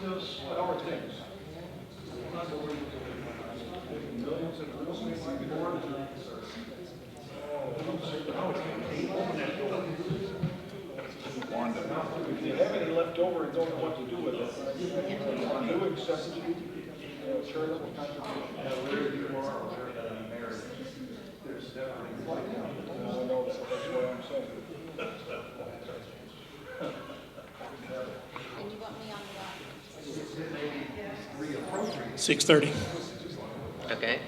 just our things. Millions in real estate like board. If you have any left over and don't know what to do with it, do accept charitable contribution. Where you are, there's definitely. I know that's what I'm saying. And you want me on the 6:30. Okay.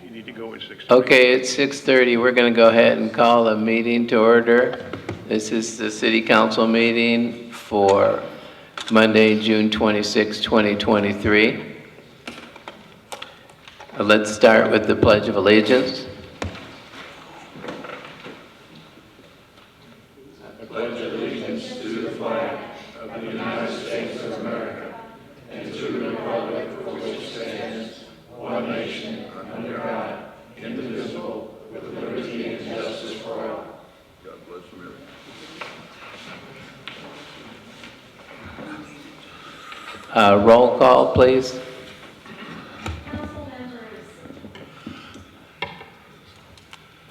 You need to go at 6:30. Okay, it's 6:30. We're going to go ahead and call a meeting to order. This is the City Council meeting for Monday, June 26, 2023. Let's start with the Pledge of Allegiance. I pledge allegiance to the flag of the United States of America and to the republic for which it stands, one nation, under God, indivisible, with liberty and justice for all. God bless America. Roll call, please.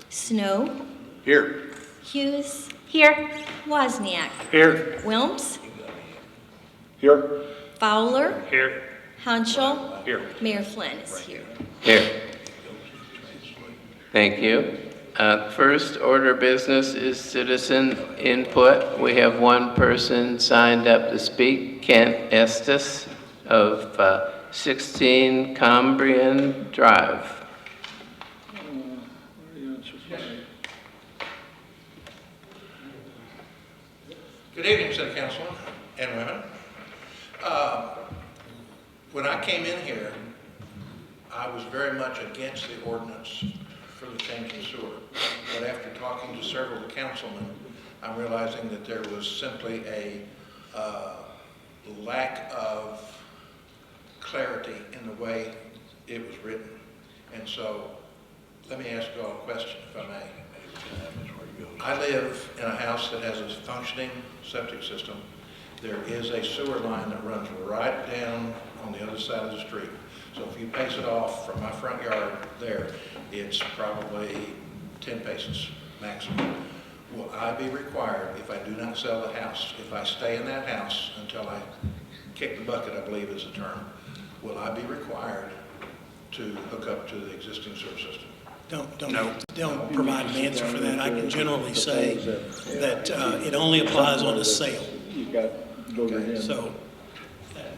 Snow. Here. Hughes. Here. Wozniak. Here. Wilms. Here. Fowler. Here. Hanschel. Here. Mayor Flynn is here. Here. Thank you. First order of business is citizen input. We have one person signed up to speak, Kent Estes of 16 Cambrian Drive. Good evening, City Councilman and women. When I came in here, I was very much against the ordinance for the change in sewer. But after talking to several of the councilmen, I'm realizing that there was simply a lack of clarity in the way it was written. And so, let me ask you all a question, if I may. I live in a house that has a functioning septic system. There is a sewer line that runs right down on the other side of the street. So if you pace it off from my front yard there, it's probably 10 paces maximum. Will I be required, if I do not sell the house, if I stay in that house until I kick the bucket, I believe is the term, will I be required to hook up to the existing sewer system? Don't provide an answer for that. I can generally say that it only applies on a sale. You got voted in. So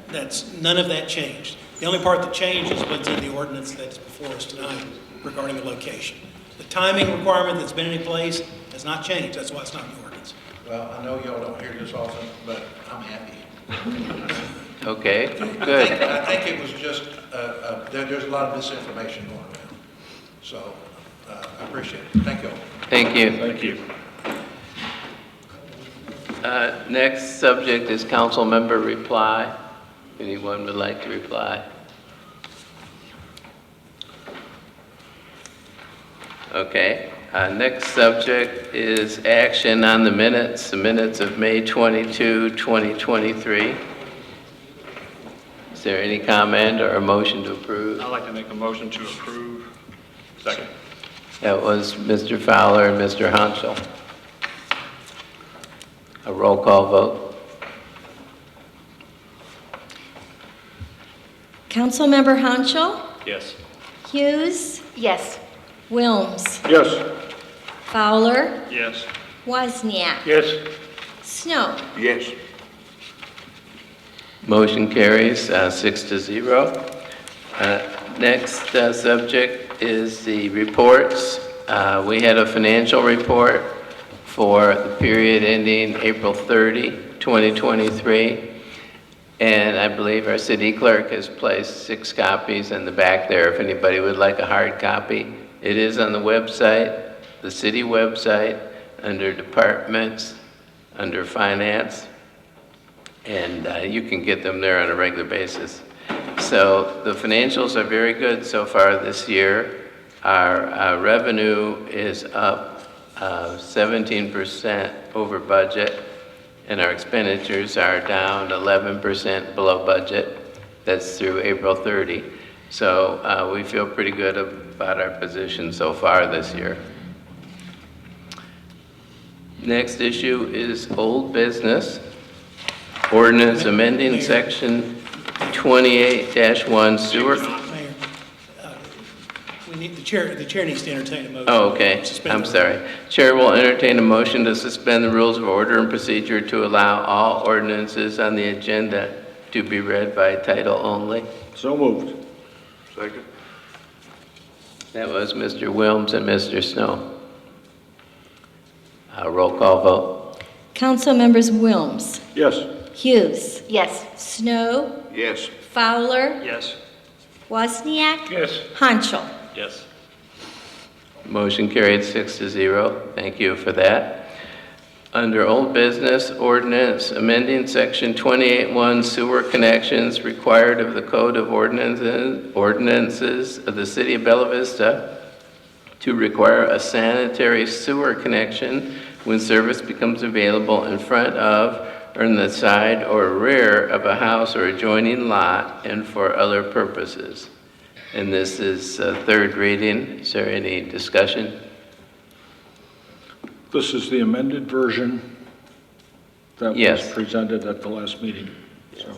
that's none of that changed. The only part that changed is what's in the ordinance that's before us tonight regarding the location. The timing requirement that's been in place has not changed. That's why it's not in the ordinance. Well, I know y'all don't hear this often, but I'm happy. Okay, good. I think it was just, there's a lot of misinformation going around. So, I appreciate it. Thank you all. Thank you. Thank you. Next subject is council member reply. Anyone would like to reply? Okay. Next subject is action on the minutes of May 22, 2023. Is there any comment or a motion to approve? I'd like to make a motion to approve. Second. That was Mr. Fowler and Mr. Hanschel. A roll call vote. Councilmember Hanschel. Yes. Hughes. Yes. Wilms. Yes. Fowler. Yes. Wozniak. Yes. Snow. Yes. Motion carries 6-0. Next subject is the reports. We had a financial report for the period ending April 30, 2023. And I believe our city clerk has placed 6 copies in the back there if anybody would like a hard copy. It is on the website, the city website, under departments, under finance, and you can get them there on a regular basis. So the financials are very good so far this year. Our revenue is up 17% over budget. and our expenditures are down 11% below budget. That's through April 30. So we feel pretty good about our position so far this year. Next issue is old business. Ordinance amending Mayor. section 28-1 sewer. Mayor, we need, the chair needs to entertain a motion. Oh, okay. Suspend I'm the sorry. Chair will entertain a motion to suspend the rules of order and procedure to allow all ordinances on the agenda to be read by title only. So moved. Second. That was Mr. Wilms and Mr. Snow. Roll call vote. Council members Wilms, Yes. Hughes. Yes. Snow, Yes. Fowler, Yes. Wozniak, Yes. Hanschel. Yes. Motion carried 6-0. Thank you for that. Under old business, ordinance amending section 28-1 sewer connections required of the Code of Ordinances of the City of Bella Vista to require a sanitary sewer connection when service becomes available in front of or in the side or rear of a house or adjoining lot and for other purposes. And this is third reading. Is there any discussion? This is the amended version that was Yes. presented at the last meeting. So,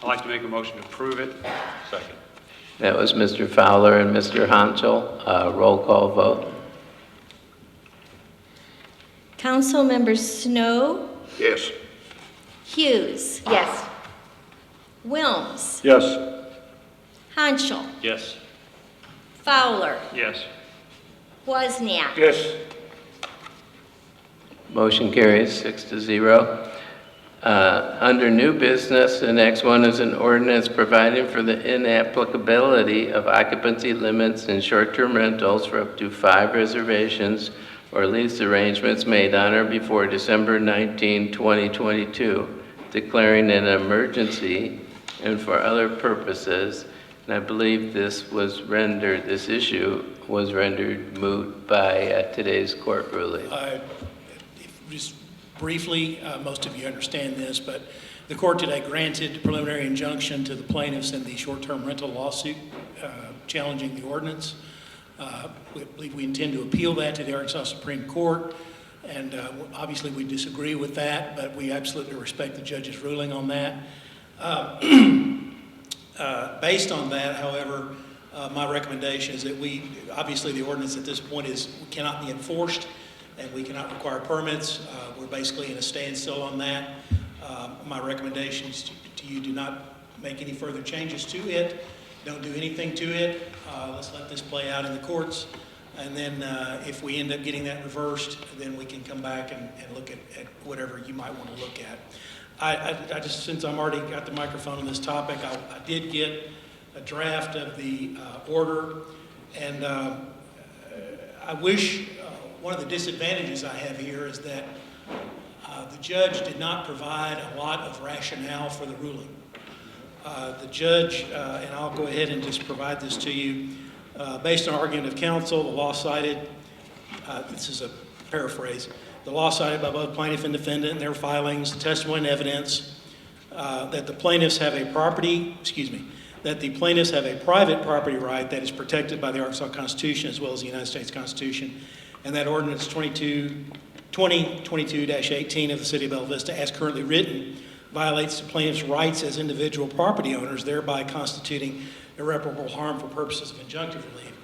I'd like to make a motion to approve it. Second. That was Mr. Fowler and Mr. Hanschel. Roll call vote. Council members Snow, yes. Hughes. Yes. Wilms, Yes. Hanschel, Yes. Fowler, Yes. Wozniak. Yes. Motion carries 6-0. Under new business, the next one is an ordinance providing for the inapplicability of occupancy limits in short-term rentals for up to 5 reservations or lease arrangements made on or before December 19, 2022, declaring an emergency and for other purposes. And I believe this issue was rendered moot by today's court ruling. Just briefly, most of you understand this, but the court today granted preliminary injunction to the plaintiffs in the short-term rental lawsuit challenging the ordinance. We believe we intend to appeal that to the Arkansas Supreme Court, and obviously we disagree with that, but we absolutely respect the judge's ruling on that. Based on that, however, my recommendation is that obviously the ordinance at this point cannot be enforced, and we cannot require permits. We're basically in a standstill on that. My recommendation is to you do not make any further changes to it. Don't do anything to it. Let's let this play out in the courts. And then if we end up getting that reversed, then we can come back and look at whatever you might want to look at. I just, since I'm already got the microphone on this topic, I did get a draft of the order, and I wish, one of the disadvantages I have here is that the judge did not provide a lot of rationale for the ruling. The judge, and I'll go ahead and just provide this to you, based on argument of counsel, the law cited, this is a paraphrase, the law cited by both plaintiff and defendant in their filings, testimony and evidence, that the plaintiffs have a private property right that is protected by the Arkansas Constitution as well as the United States Constitution, and that ordinance 2022-18 of the City of Bella Vista, as currently written, violates the plaintiff's rights as individual property owners, thereby constituting irreparable harm for purposes of injunctive relief.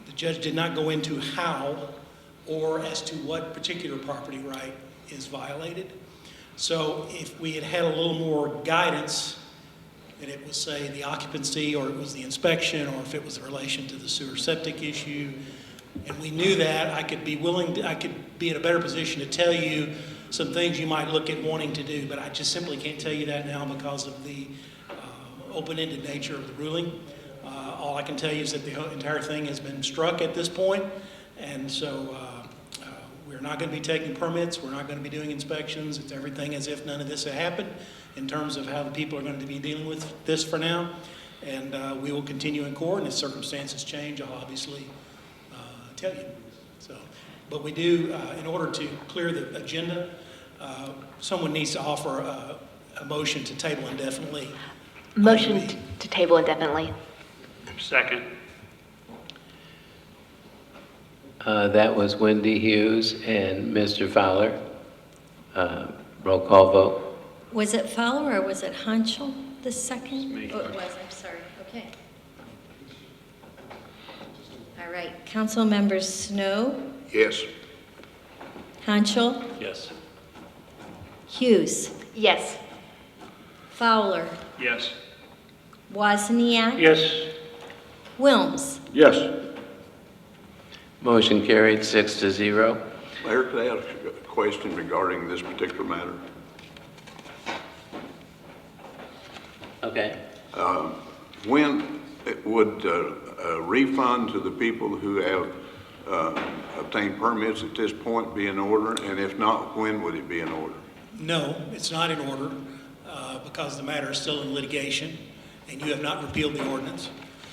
The judge did not go into how or as to what particular property right is violated. So if we had had a little more guidance, that it was, say, the occupancy, or it was the inspection, or if it was in relation to the sewer septic issue, and we knew that, I could be in a better position to tell you some things you might look at wanting to do, but I just simply can't tell you that now because of the open-ended nature of the ruling. All I can tell you is that the entire thing has been struck at this point, and so we're not going to be taking permits, we're not going to be doing inspections, it's everything as if none of this had happened in terms of how the people are going to be dealing with this for now, and we will continue in court, and if circumstances change, I'll obviously tell you. So, but we do, in order to clear the agenda, Someone needs to offer a motion to table indefinitely. Motion to table indefinitely. Second. That was Wendy Hughes and Mr. Fowler. Roll call vote. Was it Fowler or was it Hanschel, the second? Me. Oh, it was, I'm sorry, okay. All right, council members Snow, Yes. Hanschel, Yes. Hughes, Yes. Fowler, Yes. Wozniak, Yes. Wilms. Yes. Motion carried 6-0. Mayor, could I ask a question regarding this particular matter? Okay. When would a refund to the people who have obtained permits at this point be in order? And if not, when would it be in order? No, it's not in order because the matter is still in litigation and you have not repealed the ordinance.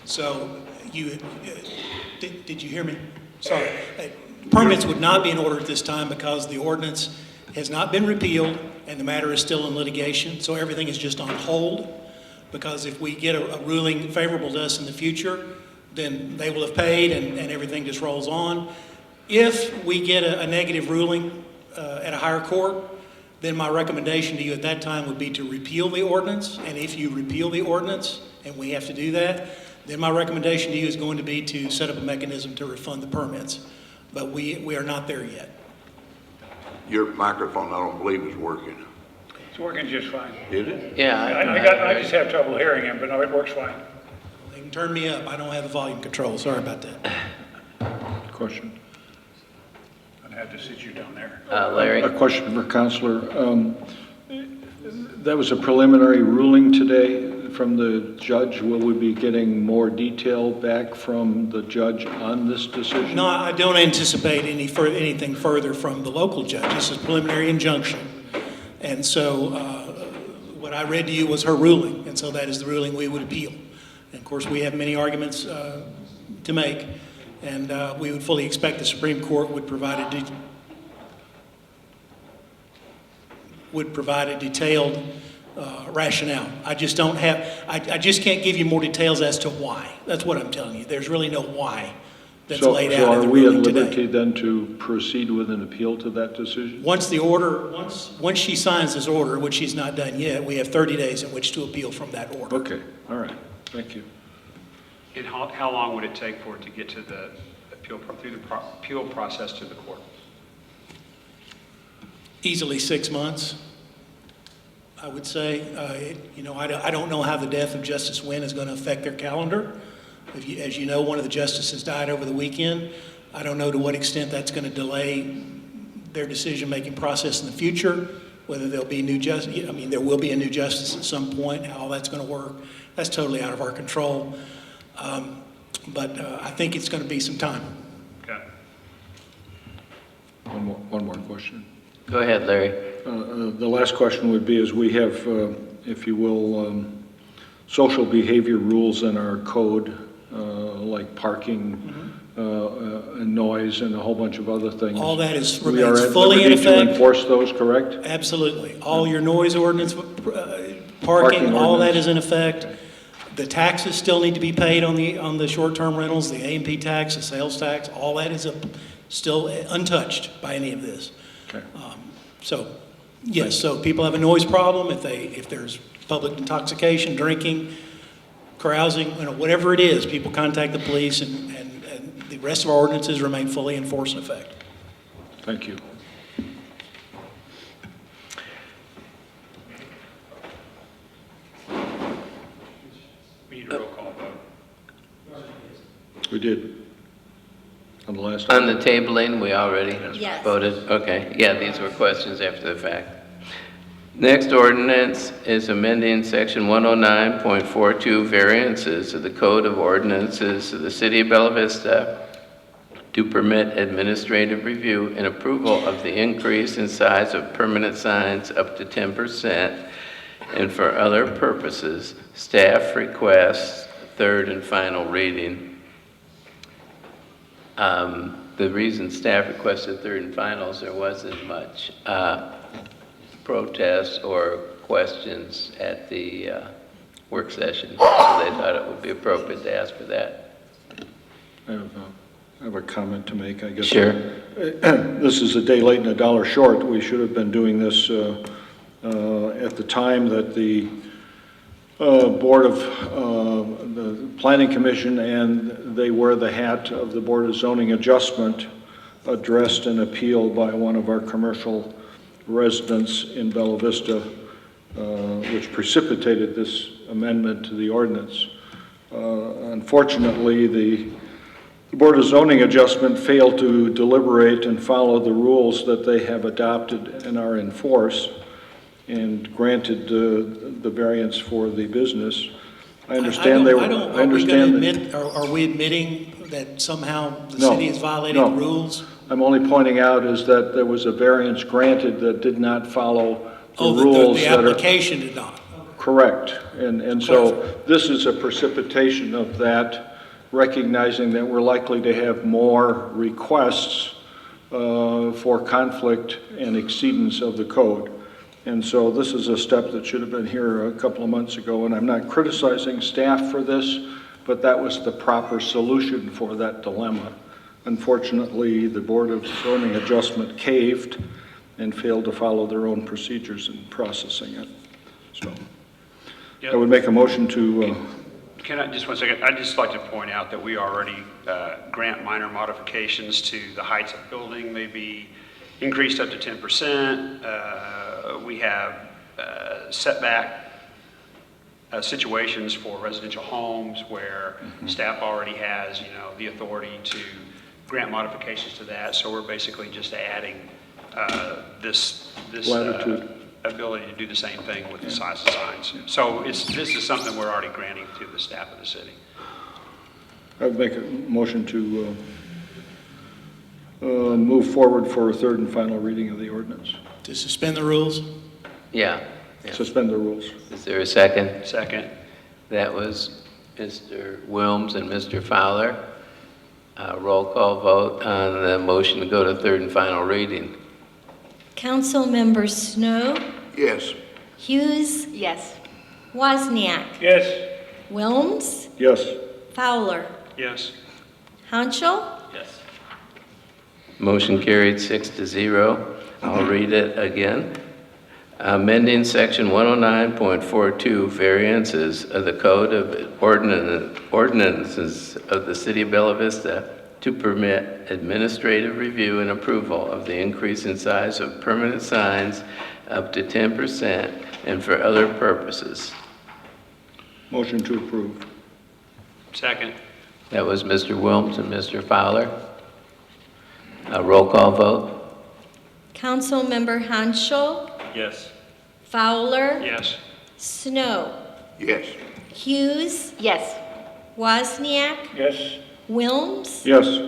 So did you hear me? Sorry. Permits would not be in order at this time because the ordinance has not been repealed and the matter is still in litigation. So everything is just on hold because if we get a ruling favorable to us in the future, then they will have paid and everything just rolls on. If we get a negative ruling at a higher court, then my recommendation to you at that time would be to repeal the ordinance. And if you repeal the ordinance, and we have to do that, then my recommendation to you is going to be to set up a mechanism to refund the permits. But we are not there yet. Your microphone, I don't believe, is working. It's working just fine. Did it? Yeah. I just have trouble hearing him, but no, it works fine. They can turn me up. I don't have the volume control. Sorry about that. Question. I'd have to sit you down there. Larry? A question for Counselor. That was a preliminary ruling today from the judge. Will we be getting more detail back from the judge on this decision? No, I don't anticipate anything further from the local judge. This is a preliminary injunction. And so what I read to you was her ruling. And so that is the ruling we would appeal. And of course, we have many arguments to make. And we would fully expect the Supreme Court would provide a detailed rationale. I just don't have, I just can't give you more details as to why. That's what I'm telling you. There's really no why that's laid out in the ruling today. So are we at liberty then to proceed with an appeal to that decision? Once she signs this order, which she's not done yet, we have 30 days in which to appeal from that order. Okay, all right, thank you. And how long would it take for it to get to the appeal process to the court? Easily 6 months, I would say. I don't know how the death of Justice Wynn is going to affect their calendar. As you know, one of the justices died over the weekend. I don't know to what extent that's going to delay their decision-making process in the future, whether there'll be new justice. I mean, there will be a new justice at some point. How all that's going to work, that's totally out of our control. But I think it's going to be some time. Okay. One more question. Go ahead, Larry. The last question would be, is we have, if you will, social behavior rules in our code, like parking, and noise, and a whole bunch of other things. All that We are remains at fully in liberty to effect. enforce those, correct? Absolutely. All your noise ordinance, parking, all that ordinance. is in effect. The taxes still need to be paid on the short-term rentals, the A&P tax, the sales tax, all that is still untouched by any of this. Okay. So, yes, so people have a noise problem, if there's public intoxication, drinking, carousing, whatever it is, people contact the police and the rest of our ordinances remain fully in force and effect. Thank you. We need a roll call vote. We did. On the last. On the tabling, we already Yes. voted? Okay, yeah, these were questions after the fact. Next ordinance is amending section 109.42 variances of the Code of Ordinances of the City of Bella Vista to permit administrative review and approval of the increase in size of permanent signs up to 10%, and for other purposes. Staff requests third and final reading. The reason staff requested third and finals, there wasn't much protests or questions at the work session. So they thought it would be appropriate to ask for that. I have a comment to make, I guess. Sure. This is a day late and a dollar short. We should have been doing this at the time that the Board of, the Planning Commission, and they wear the hat of the Board of Zoning Adjustment, addressed an appeal by one of our commercial residents in Bella Vista, which precipitated this amendment to the ordinance. Unfortunately, the Board of Zoning Adjustment failed to deliberate and follow the rules that they have adopted and are in force, and granted the variance for the business. I understand they were. I understand that. Are we admitting that somehow the No, city has violated no. rules? I'm only pointing out is that there was a variance granted that did not follow the rules the that are. application did not. Correct. And so this is a precipitation of that, recognizing that we're likely to have more requests for conflict and exceedance of the code. And so this is a step that should have been here a couple of months ago, and I'm not criticizing staff for this, but that was the proper solution for that dilemma. Unfortunately, the Board of Zoning Adjustment caved and failed to follow their own procedures in processing it. So I would make a motion to... Can I, just one second, I'd just like to point out that we already grant minor modifications to the heights of building, maybe increased up to 10%. We have setback situations for residential homes where staff already has, the authority to grant modifications to that. So we're basically just adding this latitude. Ability to do the same thing with the size of signs. So this is something we're already granting to the staff of the city. I would make a motion to move forward for a third and final reading of the ordinance. To suspend the rules? Yeah. Suspend the rules. Is there a second? Second. That was Mr. Wilms and Mr. Fowler. Roll call vote on the motion to go to third and final reading. Councilmember Snow, Yes. Hughes, Yes. Wozniak, Yes. Wilms, Yes. Fowler, Yes. Hanschel, Yes. Motion carried 6-0. I'll read it again. Amending section 109.42 variances of the Code of Ordinances of the City of Bella Vista to permit administrative review and approval of the increase in size of permanent signs up to 10% and for other purposes. Motion to approve. Second. That was Mr. Wilms and Mr. Fowler. Roll call vote. Councilmember Hanschel, Yes. Fowler, Yes. Snow, Yes. Hughes, Yes. Wozniak, Yes. Wilms, Yes.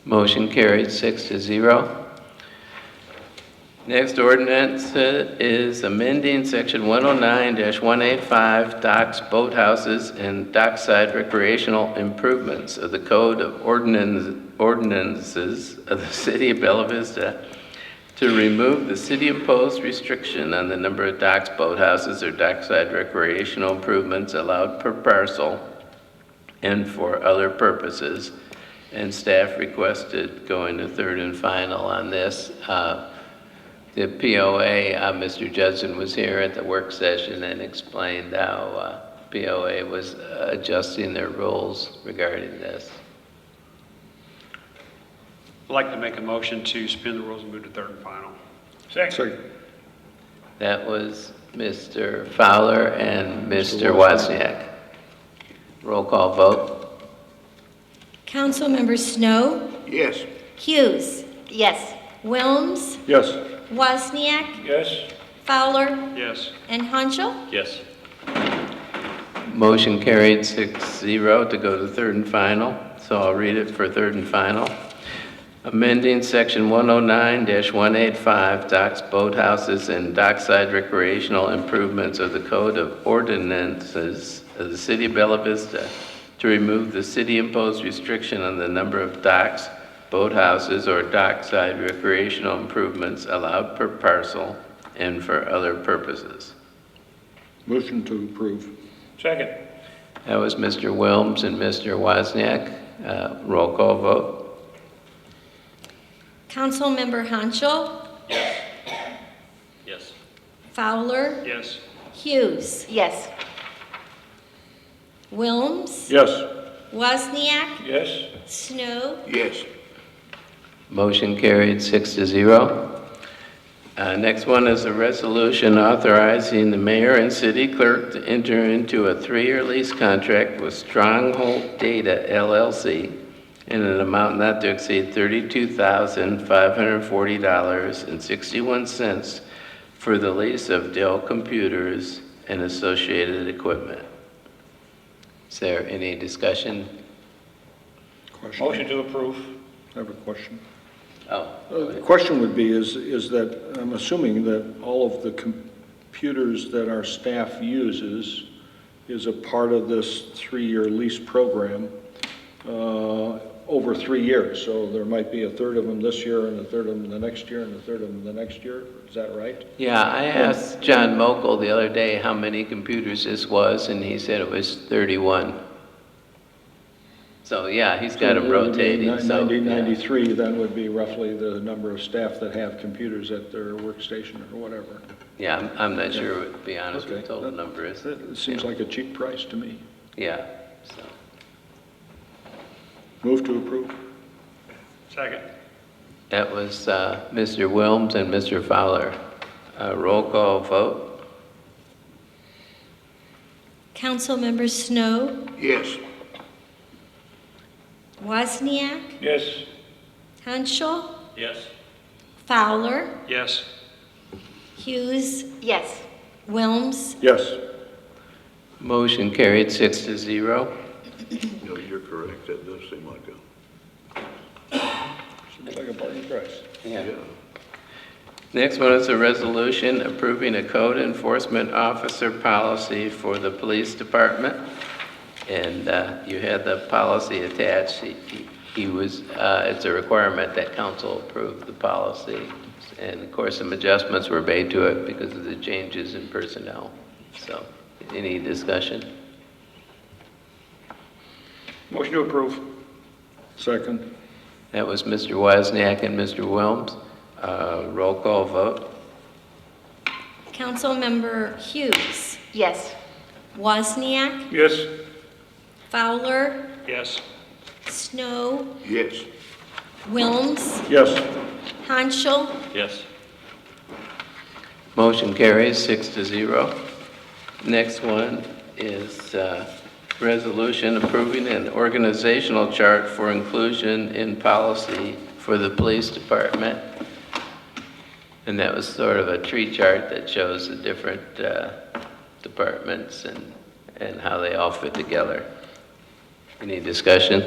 Motion carried 6-0. Next ordinance is amending section 109-185 docks, boathouses, and dockside recreational improvements of the Code of Ordinances of the City of Bella Vista to remove the city-imposed restriction on the number of docks, boathouses, or dockside recreational improvements allowed per parcel and for other purposes. And staff requested going to third and final on this. The POA, Mr. Judson was here at the work session and explained how POA was adjusting their rules regarding this. I'd like to make a motion to suspend the rules and move to third and final. Second. That was Mr. Fowler and Mr. Wozniak. Roll call vote. Councilmember Snow, Yes. Hughes, Yes. Wilms, Yes. Wozniak, Yes. Fowler, Yes. and Hanschel. Yes. Motion carried 6-0 to go to third and final, so I'll read it for third and final. Amending section 109-185 docks, boathouses, and dockside recreational improvements of the Code of Ordinances of the City of Bella Vista to remove the city-imposed restriction on the number of docks, boathouses, or dockside recreational improvements allowed per parcel and for other purposes. Motion to approve. Second. That was Mr. Wilms and Mr. Wozniak. Roll call vote. Councilmember Hanschel, Yes. Fowler, Yes. Hughes, Yes. Wilms, Yes. Wozniak, Yes. Snow, Yes. Motion carried 6-0. Next one is a resolution authorizing the mayor and city clerk to enter into a 3-year lease contract with Stronghold Data LLC in an amount not to exceed $32,540.61 for the lease of Dell computers and associated equipment. Is there any discussion? Question. Motion to approve. I have a question. Oh, The question would be, is that, I'm assuming that all of the computers that our staff uses is a part of this 3-year lease program over 3 years. So there might be a third of them this year, and a third of them the next year, and a third of them the next year. Is that right? yeah, I asked John Mokel the other day how many computers this was, and he said it was 31. So, yeah, he's got them rotating, so. 1993, then would be roughly the number of staff that have computers at their workstation or whatever. Yeah, I'm not sure, to be honest, what Okay. the total number is. It seems like a cheap price to me. Yeah, so. Move to approve. Second. That was Mr. Wilms and Mr. Fowler. Roll call vote. Councilmember Snow, Yes. Wozniak, Yes. Hanschel, Yes. Fowler, Yes. Hughes, Yes. Wilms, Yes. Motion carried 6-0. No, you're correct. That does seem like Seems like a bargain price. Yeah. Next one is a resolution approving a code enforcement officer policy for the police department. And you had the policy attached. It's a requirement that council approve the policy. And of course, some adjustments were made to it because of the changes in personnel. So, any discussion? Motion to approve. Second. That was Mr. Wozniak and Mr. Wilms. Roll call vote. Councilmember Hughes, Yes. Wozniak, Yes. Fowler, Yes. Snow, yes. Wilms, Yes. Hanschel, Yes. Motion carries 6-0. Next one is resolution approving an organizational chart for inclusion in policy for the police department. And that was sort of a tree chart that shows the different departments and how they all fit together. Any discussion?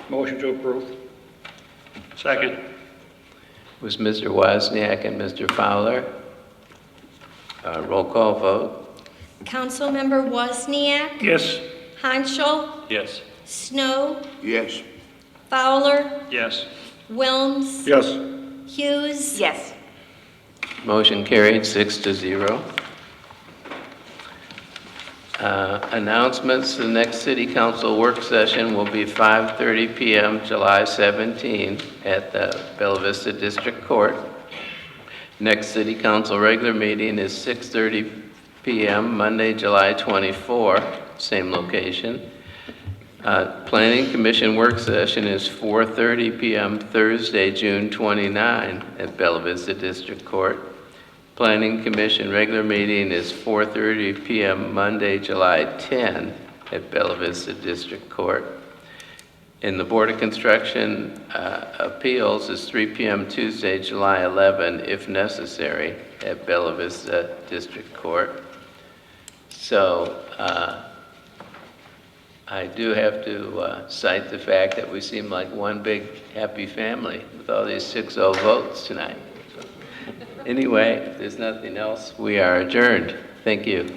Motion to approve. Second. Was Mr. Wozniak and Mr. Fowler. Roll call vote. Councilmember Wozniak, Yes. Hanschel, Yes. Snow, Yes. Fowler, Yes. Wilms, Yes. Hughes, Yes. Motion carried 6-0. Announcements, the next city council work session will be 5:30 p.m. July 17 at the Bella Vista District Court. Next city council regular meeting is 6:30 p.m. Monday, July 24, same location. Planning Commission work session is 4:30 p.m. Thursday, June 29 at Bella Vista District Court. Planning Commission regular meeting is 4:30 p.m. Monday, July 10 at Bella Vista District Court. And the Board of Construction Appeals is 3 p.m. Tuesday, July 11, if necessary, at Bella Vista District Court. So I do have to cite the fact that we seem like one big happy family with all these 6-0 votes tonight. Anyway, if there's nothing else, we are adjourned. Thank you.